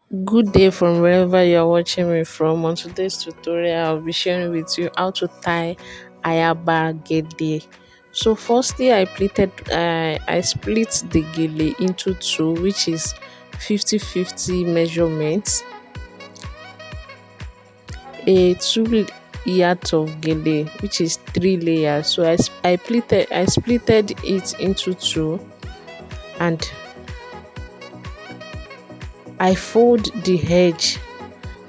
Good day from wherever you're watching me from. On today's tutorial, I'll be sharing with you how to tie ayaba gele. So, firstly, I split the gele into two, which is 50-50 measurements. A two yards of gele, which is three layers. So I splitted it into two, and I fold the edge.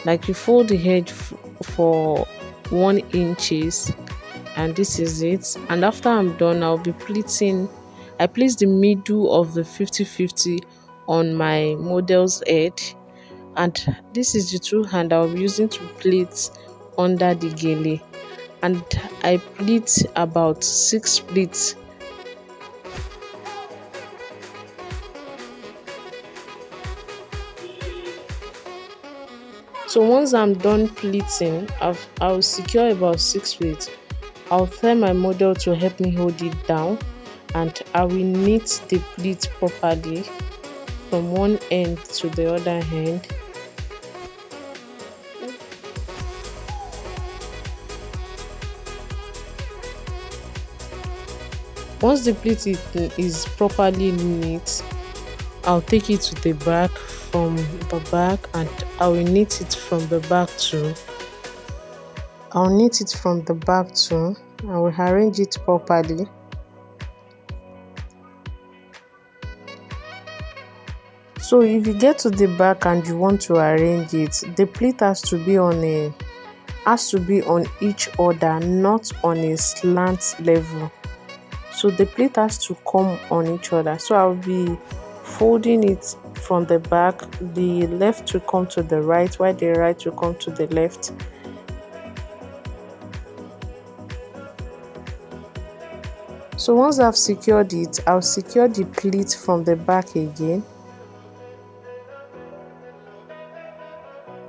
Like you fold the edge for 1 inches, and this is it. And after I'm done, I'll be pleating. I place the middle of the 50-50 on my model's head, and this is the two hand I'll be using to pleat under the gele. And I pleat about 6 pleats. So once I'm done pleating, I'll secure about 6 pleats. I'll tell my model to help me hold it down, and I will knit the pleat properly from one end to the other end. Once the is properly knit, I'll take it to the back from the back, and I will knit it from the back too. I'll knit it from the back too. I will arrange it properly. So if you get to the back and you want to arrange it, the pleat has to be on each other, not on a slant level. So the pleat has to come on each other. So I'll be folding it from the back. The left will come to the right, while the right will come to the left. So once I've secured it, I'll secure the pleat from the back again.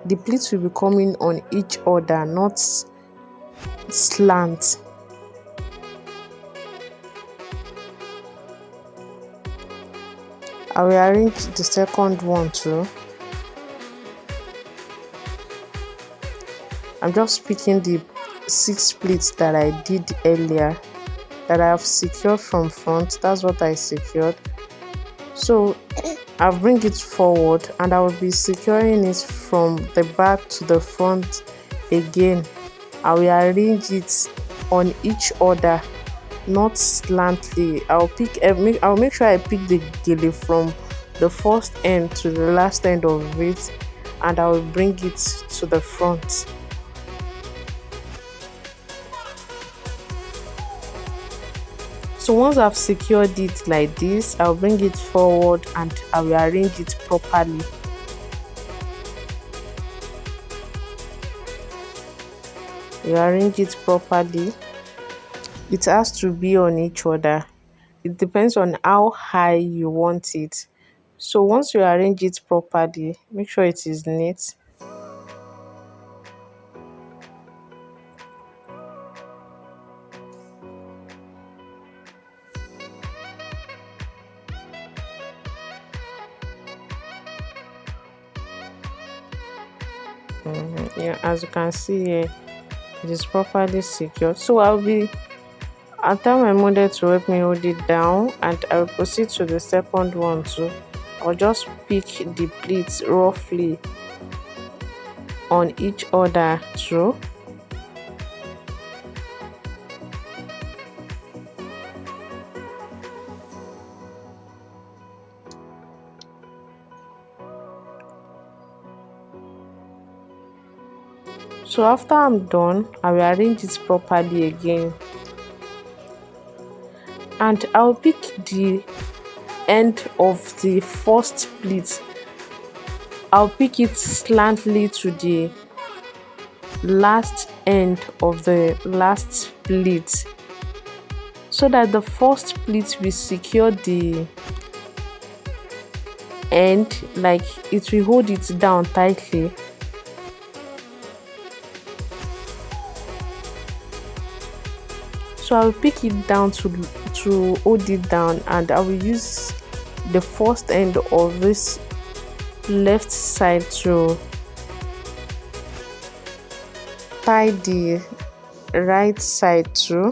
The pleats will be coming on each other, not slant. I will arrange the second one too. I'm just picking the 6 pleats that I did earlier, that I have secured from front. That's what I secured. So I'll bring it forward, and I will be securing it from the back to the front again. I will arrange it on each other, not slantly. I'll make sure I pick the gele from the first end to the last end of it, and I will bring it to the front. So once I've secured it like this, I'll bring it forward and I will arrange it properly. You arrange it properly. It has to be on each other. It depends on how high you want it. So once you arrange it properly, make sure it is neat. Yeah, as you can see here, it is properly secured. So I'll tell my model to help me hold it down, and I'll proceed to the second one too. I'll just pick the pleats roughly on each other too. So after I'm done, I will arrange it properly again, and I'll pick the end of the first pleat. I'll pick it slantly to the last end of the last pleat, so that the first pleat will secure the end, like it will hold it down tightly. So I will pick it down to hold it down, and I will use the first end of this left side to tie the right side too.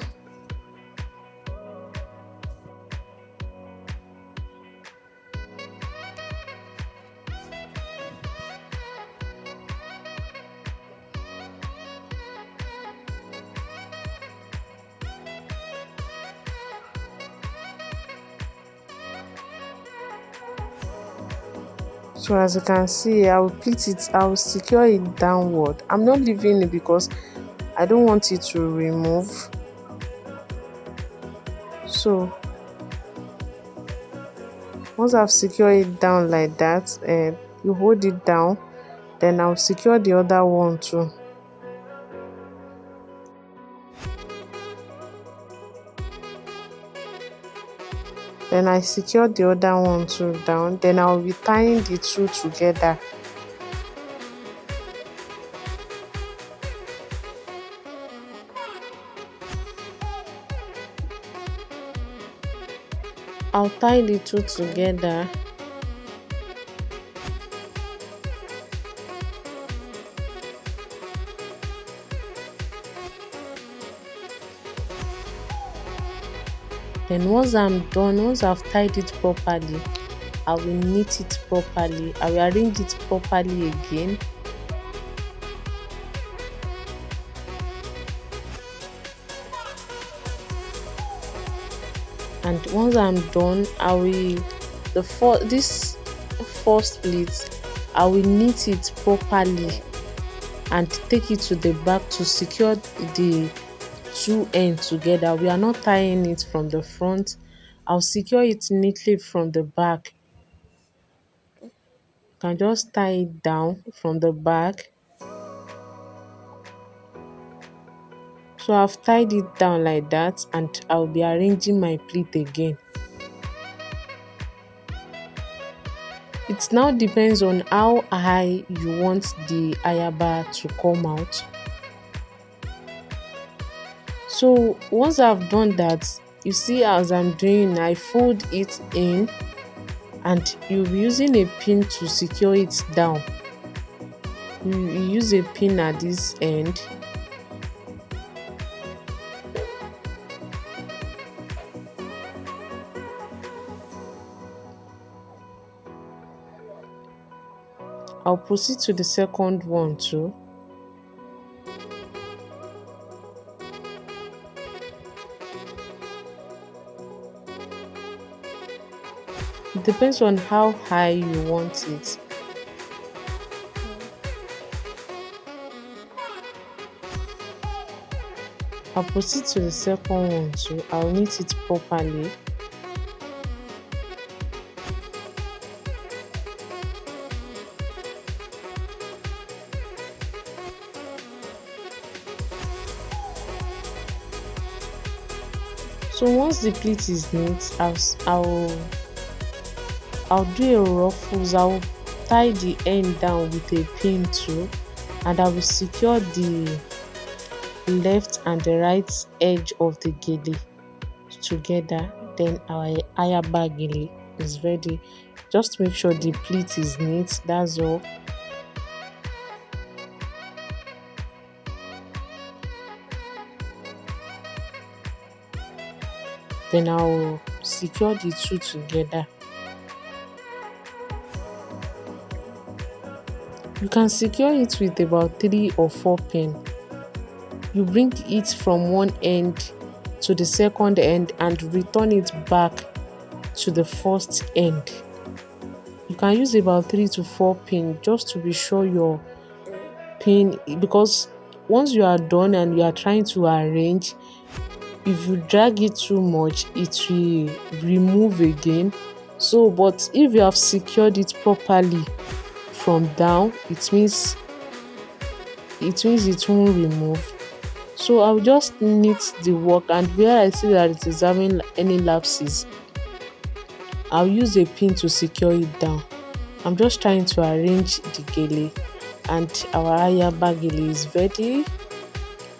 So as you can see, I will pleat it, I will secure it downward. I'm not leaving it because I don't want it to remove. So once I've secured it down like that, you hold it down, then I'll secure the other one too. Then I secure the other one too down, then I'll be tying the two together. I'll tie the two together. Then once I'm done, once I've tied it properly, I will knit it properly. I will arrange it properly again. And once I'm done, I will this first pleat, I will knit it properly and take it to the back to secure the two ends together. We are not tying it from the front. I'll secure it neatly from the back. You can just tie it down from the back. So I've tied it down like that, and I'll be arranging my pleat again. It now depends on how high you want the ayaba to come out. So once I've done that, you see as I'm doing, I fold it in and you'll be using a pin to secure it down. You use a pin at this end. I'll proceed to the second one too. It depends on how high you want it. I'll proceed to the second one too. I'll knit it properly. So once the pleat is neat, I'll do a ruffles. I'll tie the end down with a pin too, and I will secure the left and the right edge of the gele together. Then our ayaba gele is ready. Just make sure the pleat is neat, that's all. Then I'll secure the two together. You can secure it with about 3 or 4 pins. You bring it from one end to the second end and return it back to the first end. You can use about 3 to 4 pins just to be sure your pin, because once you are done and you are trying to arrange, if you drag it too much, it will remove again. So but if you have secured it properly from down, it means it won't remove. So I'll just knit the work, and where I see that it is having any lapses, I'll use a pin to secure it down. I'm just trying to arrange the gele, and our ayaba gele is ready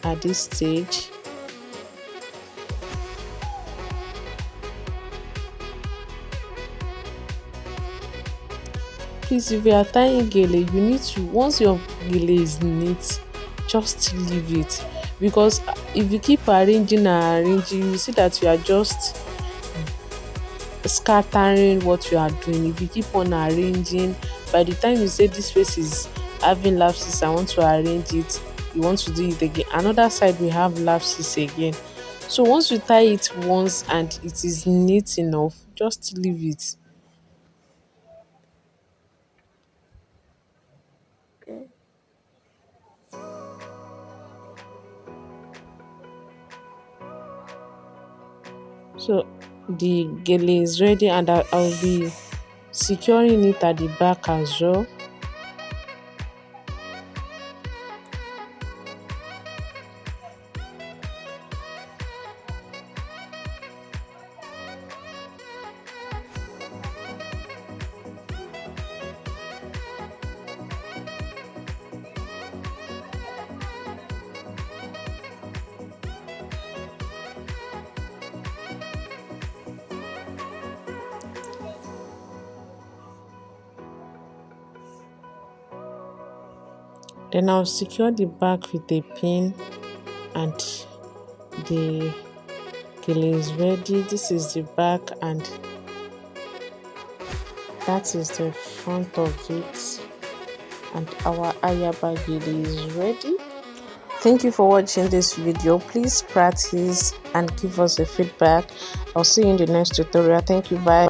at this stage. please, if you are tying gele, you need to, once your gele is neat, just leave it, because if you keep arranging and arranging, you see that you are just scattering what you are doing. If you keep on arranging, by the time you say this space is having lapses, I want to arrange it, you want to do it again, another side will have lapses again. So once you tie it once and it is neat enough, just leave it. So the gele is ready, and I'll be securing it at the back as well. Then I'll secure the back with a pin, and the gele is ready. This is the back and that is the front of it, and our ayaba gele is ready. Thank you for watching this video. Please practice and give us a feedback. I'll see you in the next tutorial. Thank you. Bye.